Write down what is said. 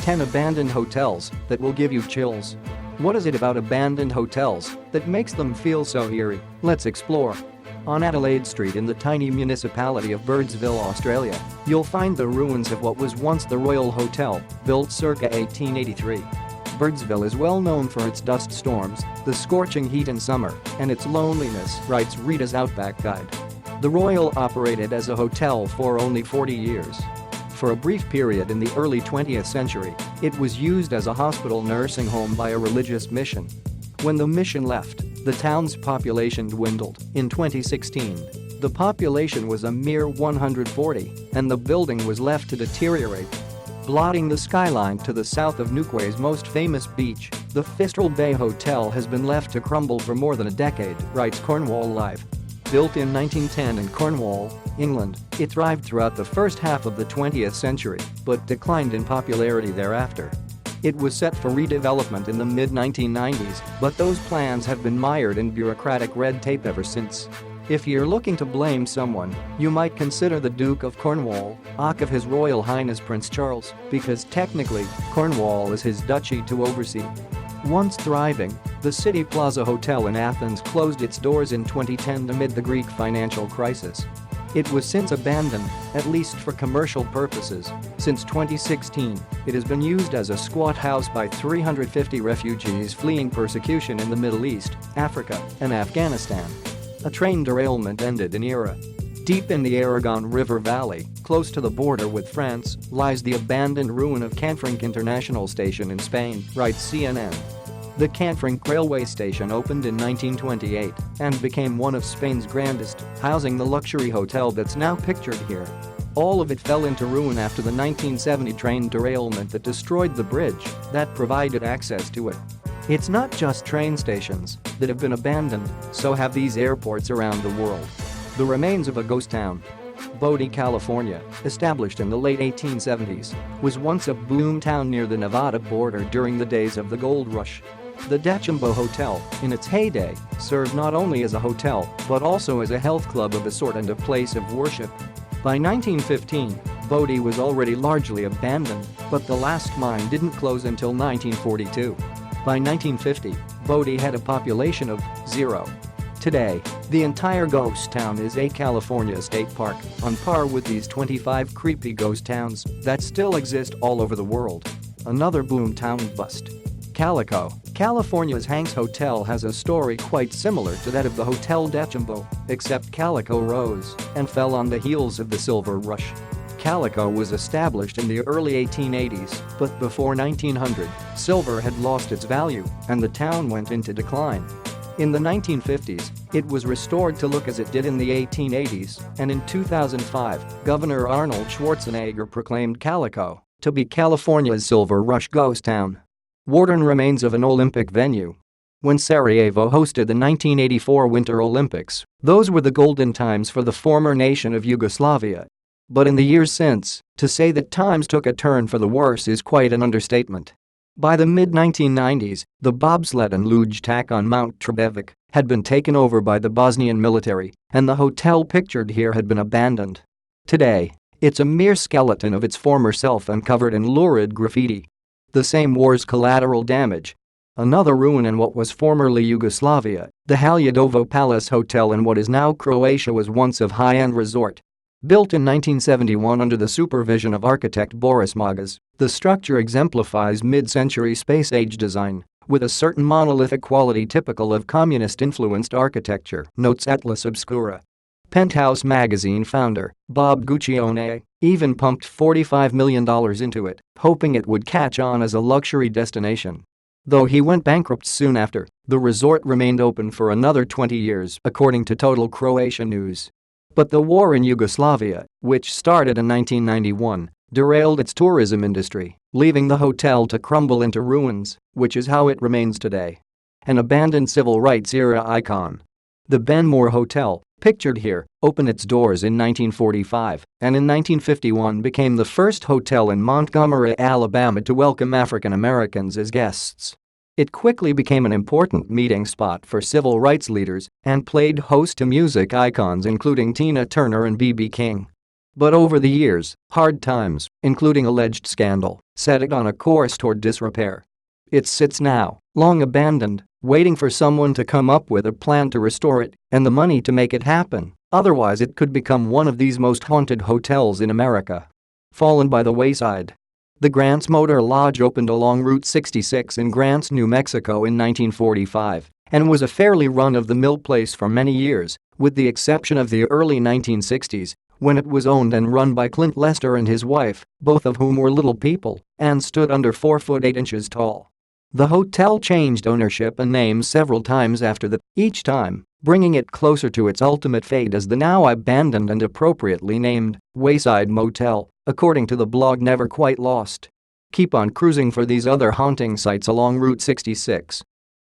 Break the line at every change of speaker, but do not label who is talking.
10 abandoned hotels that will give you chills. What is it about abandoned hotels that makes them feel so eerie? Let's explore. On Adelaide Street in the tiny municipality of Birdsville, Australia, you'll find the ruins of what was once the Royal Hotel, built circa 1883. Birdsville is well known for its dust storms, the scorching heat in summer, and its loneliness, writes Rita's Outback guide. The Royal operated as a hotel for only 40 years. For a brief period in the early 20th century, it was used as a hospital nursing home by a religious mission. When the mission left, the town's population dwindled. In 2016, the population was a mere 140, and the building was left to deteriorate. Blotting the skyline to the south of Newquay's most famous beach, the Fistral Bay Hotel has been left to crumble for more than a decade, writes Cornwall Live. Built in 1910 in Cornwall, England, it thrived throughout the first half of the 20th century, but declined in popularity thereafter. It was set for redevelopment in the mid-1990s, but those plans have been mired in bureaucratic red tape ever since. If you're looking to blame someone, you might consider the Duke of Cornwall, of His Royal Highness Prince Charles, because technically, Cornwall is his duchy to oversee. Once thriving, the City Plaza Hotel in Athens closed its doors in 2010 amid the Greek financial crisis. It was since abandoned, at least for commercial purposes. Since 2016, it has been used as a squat house by 350 refugees fleeing persecution in the Middle East, Africa, and Afghanistan. A train derailment ended an era. Deep in the Aragon River Valley, close to the border with France, lies the abandoned ruin of Canfranc International Station in Spain, writes CNN. The Canfranc railway station opened in 1928 and became one of Spain's grandest, housing the luxury hotel that's now pictured here. All of it fell into ruin after the 1970 train derailment that destroyed the bridge that provided access to it. It's not just train stations that have been abandoned, so have these airports around the world. The remains of a ghost town. Bodie, California, established in the late 1870s, was once a boom town near the Nevada border during the days of the gold rush. The Dechimbo Hotel, in its heyday, served not only as a hotel but also as a health club of a sort and a place of worship. By 1915, Bodie was already largely abandoned, but the last mine didn't close until 1942. By 1950, Bodie had a population of 0. Today, the entire ghost town is a California state park, on par with these 25 creepy ghost towns that still exist all over the world. Another boom town bust. Calico, California's Hanks Hotel has a story quite similar to that of the Hotel Dechimbo, except Calico rose and fell on the heels of the Silver Rush. Calico was established in the early 1880s, but before 1900, silver had lost its value and the town went into decline. In the 1950s, it was restored to look as it did in the 1880s, and in 2005, Governor Arnold Schwarzenegger proclaimed Calico to be California's Silver Rush ghost town. Worn remains of an Olympic venue. When Sarajevo hosted the 1984 Winter Olympics, those were the golden times for the former nation of Yugoslavia. But in the years since, to say that times took a turn for the worse is quite an understatement. By the mid-1990s, the bobsled and luge tack on Mount Trebevic had been taken over by the Bosnian military, and the hotel pictured here had been abandoned. Today, it's a mere skeleton of its former self and covered in lurid graffiti. The same war's collateral damage. Another ruin in what was formerly Yugoslavia, the Haljadovo Palace Hotel in what is now Croatia was once a high-end resort. Built in 1971 under the supervision of architect Boris Magas, the structure exemplifies mid-century space-age design, with a certain monolithic quality typical of communist-influenced architecture, notes Atlas Obscura. Penthouse magazine founder, Bob Guccione, even pumped $45 million into it, hoping it would catch on as a luxury destination. Though he went bankrupt soon after, the resort remained open for another 20 years, according to Total Croatia News. But the war in Yugoslavia, which started in 1991, derailed its tourism industry, leaving the hotel to crumble into ruins, which is how it remains today. An abandoned civil rights era icon. The Benmore Hotel, pictured here, opened its doors in 1945 and in 1951 became the first hotel in Montgomery, Alabama to welcome African Americans as guests. It quickly became an important meeting spot for civil rights leaders and played host to music icons including Tina Turner and B.B. King. But over the years, hard times, including alleged scandal, set it on a course toward disrepair. It sits now, long abandoned, waiting for someone to come up with a plan to restore it and the money to make it happen, otherwise it could become one of these most haunted hotels in America. Fallen by the wayside. The Grants Motor Lodge opened along Route 66 in Grants, New Mexico in 1945 and was a fairly run-of-the-mill place for many years, with the exception of the early 1960s, when it was owned and run by Clint Lester and his wife, both of whom were little people and stood under 4 foot 8 inches tall. The hotel changed ownership and names several times after that, each time bringing it closer to its ultimate fate as the now abandoned and appropriately named Wayside Motel, according to the blog Never Quite Lost. Keep on cruising for these other haunting sites along Route 66.